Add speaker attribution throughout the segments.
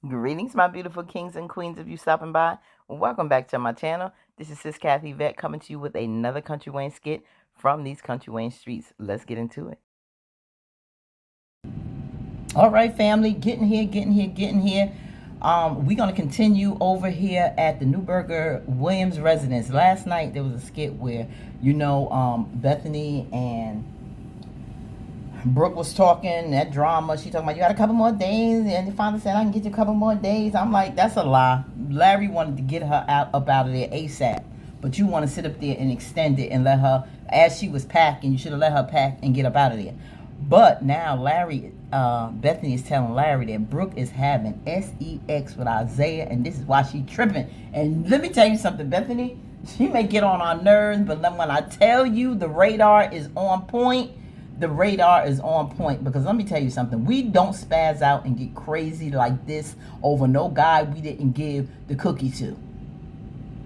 Speaker 1: Greetings, my beautiful kings and queens, of you stopping by. Welcome back to my channel. This is Sis Kathy Vet coming to you with another Country Wayne skit from these Country Wayne streets. Let's get into it. All right, family, getting here. We're going to continue over here at the Newberger Williams residence. Last night, there was a skit where, Bethany and Brooke was talking, that drama. She talking about, you got a couple more days. And the father said, I can get you a couple more days. I'm like, that's a lie. Larry wanted to get her up out of there ASAP. But you want to sit up there and extend it and let her, as she was packing, you should have let her pack and get up out of there. But now Bethany is telling Larry that Brooke is having S.E.X with Isaiah. And this is why she tripping. And let me tell you something, Bethany. She may get on our nerves, but when I tell you the radar is on point, the radar is on point. Because let me tell you something, we don't spaz out and get crazy like this over no guy we didn't give the cookie to.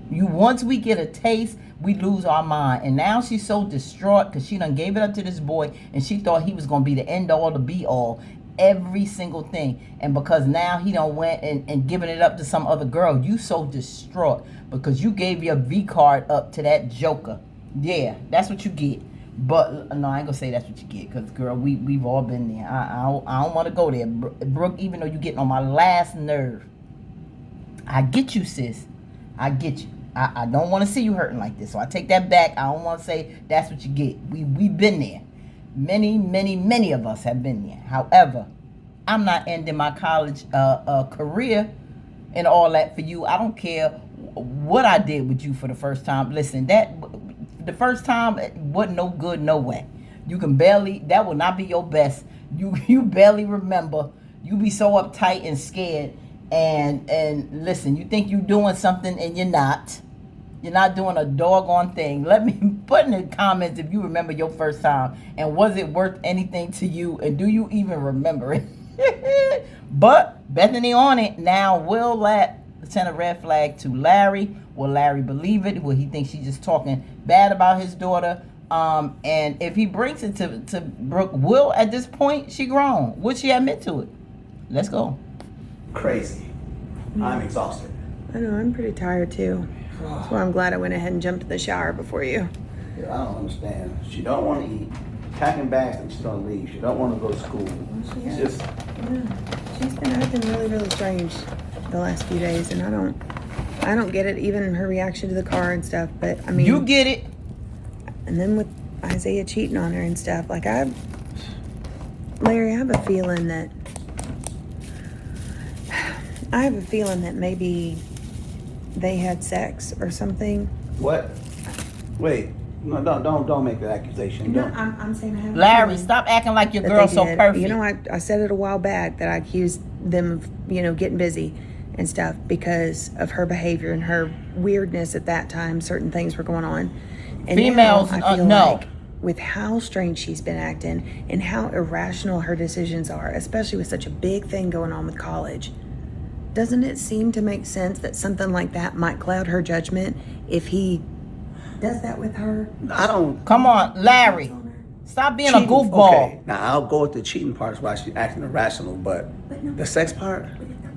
Speaker 1: Once we get a taste, we lose our mind. And now she's so distraught because she done gave it up to this boy and she thought he was going to be the end all, the be all, every single thing. And because now he done went and given it up to some other girl, you so distraught because you gave your V card up to that joker. Yeah, that's what you get. But no, I ain't gonna say that's what you get, because girl, we've all been there. I don't want to go there, Brooke. Even though you're getting on my last nerve, I get you, sis. I get you. I don't want to see you hurting like this, so I take that back. I don't want to say that's what you get. We've been there. Many of us have been there. However, I'm not ending my college career and all that for you. I don't care what I did with you for the first time. Listen, the first time wasn't no good, no way. You can barely, that will not be your best. You barely remember. You be so uptight and scared. And listen, you think you doing something and you're not. You're not doing a doggone thing. Let me put in the comments if you remember your first time. And was it worth anything to you? And do you even remember it? But Bethany on it. Now, will that send a red flag to Larry? Will Larry believe it? Will he think she's just talking bad about his daughter? And if he brings it to Brooke, will at this point she grown? Would she admit to it? Let's go.
Speaker 2: Crazy. I'm exhausted.
Speaker 3: I know, I'm pretty tired too. That's why I'm glad I went ahead and jumped in the shower before you.
Speaker 2: Yeah, I don't understand. She don't want to eat. Packing bags and she's gonna leave. She don't want to go to school.
Speaker 3: Yeah.
Speaker 2: Just
Speaker 3: She's been acting really strange the last few days, and I don't get it. Even her reaction to the car and stuff. But I mean,
Speaker 1: you get it.
Speaker 3: And then with Isaiah cheating on her and stuff, like Larry, I have a feeling that maybe they had sex or something.
Speaker 2: what? Wait. No, don't make that accusation.
Speaker 3: No,
Speaker 2: Don't.
Speaker 3: I'm saying I have a
Speaker 1: Larry,
Speaker 3: feeling
Speaker 1: stop acting like your
Speaker 3: that
Speaker 1: girl's
Speaker 3: they
Speaker 1: so
Speaker 3: did.
Speaker 1: perfect.
Speaker 3: You know, I said it a while back that I accused them of, getting busy and stuff because of her behavior and her weirdness at that time. Certain things were going on. And
Speaker 1: Females,
Speaker 3: now I feel
Speaker 1: no.
Speaker 3: like with how strange she's been acting and how irrational her decisions are, especially with such a big thing going on with college, doesn't it seem to make sense that something like that might cloud her judgment if he does that with her?
Speaker 2: I don't.
Speaker 1: Come on, Larry. Stop being a
Speaker 2: Cheating,
Speaker 1: goofball.
Speaker 2: Okay. Now I'll go with the cheating part why she's acting irrational, but
Speaker 3: no.
Speaker 2: the sex part.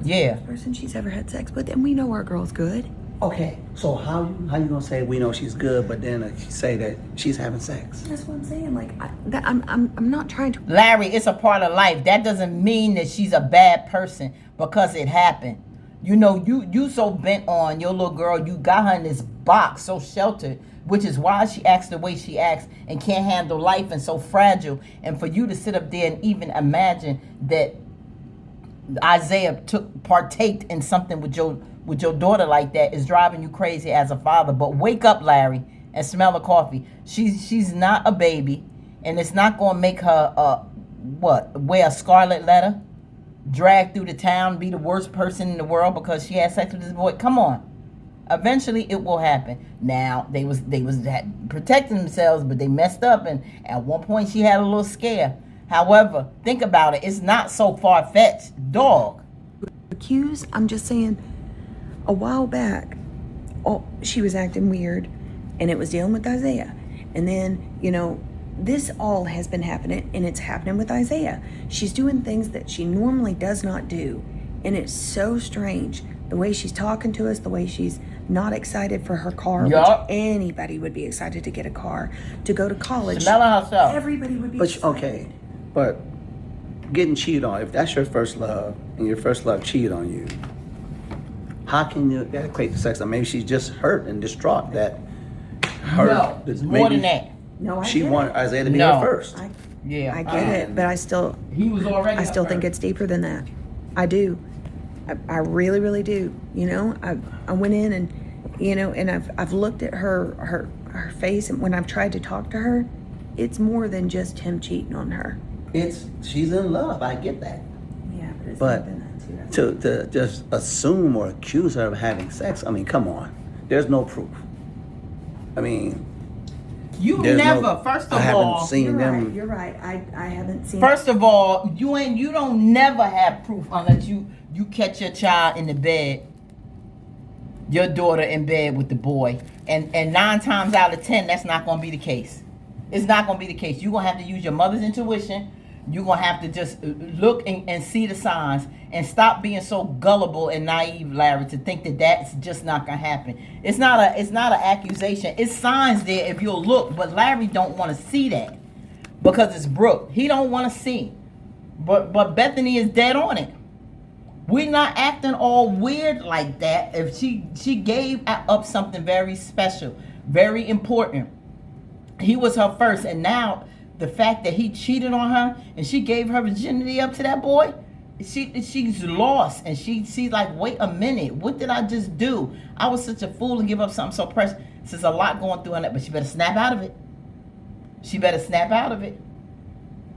Speaker 1: Yeah.
Speaker 3: The first person she's ever had sex with, and we know our girl's good.
Speaker 2: Okay. So how you gonna say we know she's good, but then say that she's having sex?
Speaker 3: That's what I'm saying. Like, I'm not trying to.
Speaker 1: Larry, it's a part of life. That doesn't mean that she's a bad person because it happened. You so bent on your little girl, you got her in this box, so sheltered, which is why she acts the way she acts and can't handle life and so fragile. And for you to sit up there and even imagine that Isaiah partaked in something with your daughter like that is driving you crazy as a father. But wake up, Larry, and smell the coffee. She's not a baby, and it's not gonna make her wear a scarlet letter, drag through the town, be the worst person in the world because she had sex with this boy. Come on. Eventually it will happen. Now they was protecting themselves, but they messed up, and at one point she had a little scare. However, think about it. It's not so far-fetched. Dog.
Speaker 3: Accuse, I'm just saying, a while back, she was acting weird, and it was dealing with Isaiah. And then, this all has been happening, and it's happening with Isaiah. She's doing things that she normally does not do, And it's so strange. The way she's talking to us, the way she's not excited for her car,
Speaker 1: Yup.
Speaker 3: which anybody would be excited to get a car, to go to college.
Speaker 1: Smelling herself.
Speaker 3: Everybody would be
Speaker 2: But
Speaker 3: excited.
Speaker 2: okay, but getting cheated on, if that's your first love and your first love cheated on you, how can you that equate to sex? Or maybe she's just hurt and distraught that her.
Speaker 1: No, it's more
Speaker 2: maybe
Speaker 1: than that.
Speaker 3: No, I
Speaker 2: She
Speaker 3: get
Speaker 2: wanted
Speaker 3: it.
Speaker 2: Isaiah to be
Speaker 1: No.
Speaker 2: her first.
Speaker 1: Yeah.
Speaker 3: I get it, but I still
Speaker 1: He was already.
Speaker 3: I still think it's deeper than that. I do. I really, really do. You know, I went in and, you know, and I've looked at her face, and when I've tried to talk to her, it's more than just him cheating on her.
Speaker 2: She's in love. I get that.
Speaker 3: Yeah, but it's
Speaker 2: But
Speaker 3: more than that too.
Speaker 2: to just assume or accuse her of having sex, I mean, come on. There's no proof. I mean,
Speaker 1: You
Speaker 2: there's
Speaker 1: never.
Speaker 2: no,
Speaker 1: First
Speaker 2: I
Speaker 1: of
Speaker 2: haven't
Speaker 1: all.
Speaker 2: seen
Speaker 3: You're
Speaker 2: them.
Speaker 3: right. You're right. I haven't seen.
Speaker 1: First of all, you don't never have proof unless you catch your child in the bed, your daughter in bed with the boy, and 9 times out of 10 that's not gonna be the case. It's not gonna be the case. You're gonna have to use your mother's intuition. You're gonna have to just look and see the signs and stop being so gullible and naive, Larry, to think that that's just not gonna happen. It's not an accusation. It's signs there if you'll look, but Larry don't want to see that because it's Brooke. He don't want to see. But Bethany is dead on it. We're not acting all weird like that. If she gave up something very special, very important. He was her first, and now the fact that he cheated on her and she gave her virginity up to that boy, she's lost, and she's like, wait a minute, what did I just do? I was such a fool to give up something so precious. There's a lot going through on that, but she better snap out of it. She better snap out of it.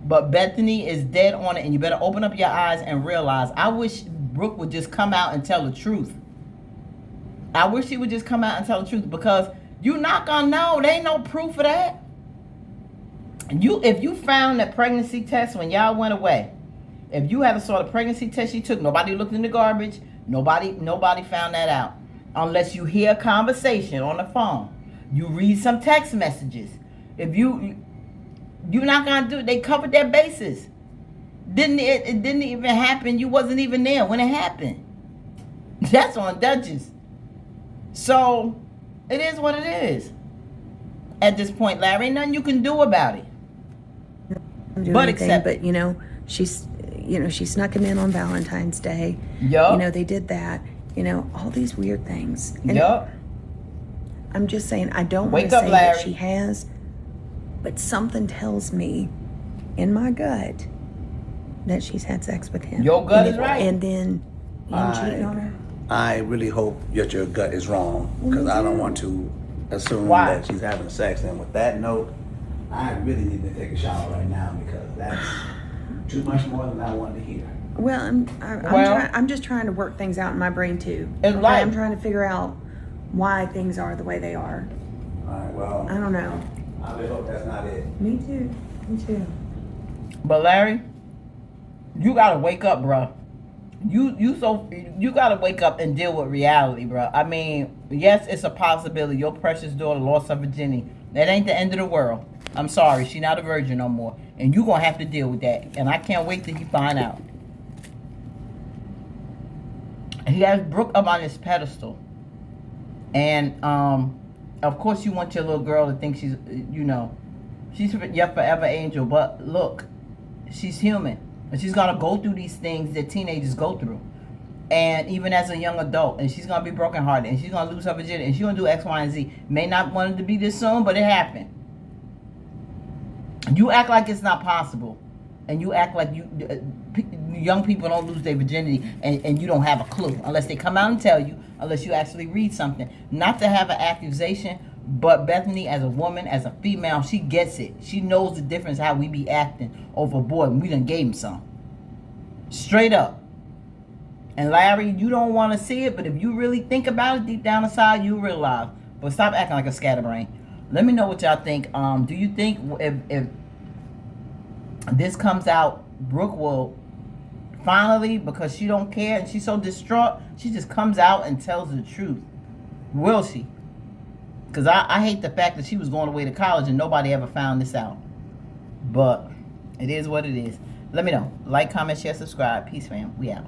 Speaker 1: But Bethany is dead on it, and you better open up your eyes and realize. I wish Brooke would just come out and tell the truth. I wish she would just come out and tell the truth, because you're not gonna know. There ain't no proof of that. If you found that pregnancy test when y'all went away, if you had a sort of pregnancy test she took, nobody looked in the garbage, nobody found that out. Unless you hear a conversation on the phone, you read some text messages. If you're not gonna do it, they covered their bases. It didn't even happen. You wasn't even there when it happened. That's on Duchess. So it is what it is. At this point, Larry, ain't nothing you can do about it. But accept it.
Speaker 3: But she snuck him in on Valentine's Day.
Speaker 1: Yup.
Speaker 3: They did that. All these weird things. And
Speaker 1: Yup.
Speaker 3: I'm just saying, I don't want
Speaker 1: Wake
Speaker 3: to
Speaker 1: up,
Speaker 3: say
Speaker 1: Larry.
Speaker 3: that she has, but something tells me in my gut that she's had sex with him.
Speaker 1: Your gut is right.
Speaker 3: And then him cheating on her.
Speaker 2: I really hope that your gut is wrong, because I don't want to assume
Speaker 1: Why?
Speaker 2: that she's having sex. And with that note, I really need to take a shower right now, because that's too much more than I wanted to hear.
Speaker 3: Well, I'm just trying to work things out in my brain too.
Speaker 1: It's
Speaker 3: Okay?
Speaker 1: life.
Speaker 3: I'm trying to figure out why things are the way they are.
Speaker 2: All right, well,
Speaker 3: I don't know.
Speaker 2: I really hope that's not it.
Speaker 3: Me too. Me too.
Speaker 1: But Larry, you gotta wake up, bro. You gotta wake up and deal with reality, bro. I mean, yes, it's a possibility. Your precious daughter lost her virginity. That ain't the end of the world. I'm sorry, she not a virgin no more, and you gonna have to deal with that. And I can't wait till you find out. He has Brooke up on his pedestal, and of course you want your little girl to think she's your forever angel. But look, she's human, and she's gonna go through these things that teenagers go through, and even as a young adult, and she's gonna be brokenhearted, and she's gonna lose her virginity, and she's gonna do X, Y, and Z. May not want it to be this soon, but it happened. You act like it's not possible, and you act like young people don't lose their virginity, and you don't have a clue unless they come out and tell you, unless you actually read something. Not to have an accusation, but Bethany, as a woman, as a female, she gets it. She knows the difference how we be acting over a boy, and we done gave him some. Straight up. And Larry, you don't want to see it, but if you really think about it deep down inside, you realize. But stop acting like a scatterbrain. Let me know what y'all think. Do you think if this comes out, Brooke will finally, because she don't care and she's so distraught, she just comes out and tells the truth? Will she? Because I hate the fact that she was going away to college and nobody ever found this out. But it is what it is. Let me know. Like, comment, share, subscribe. Peace, fam. We out.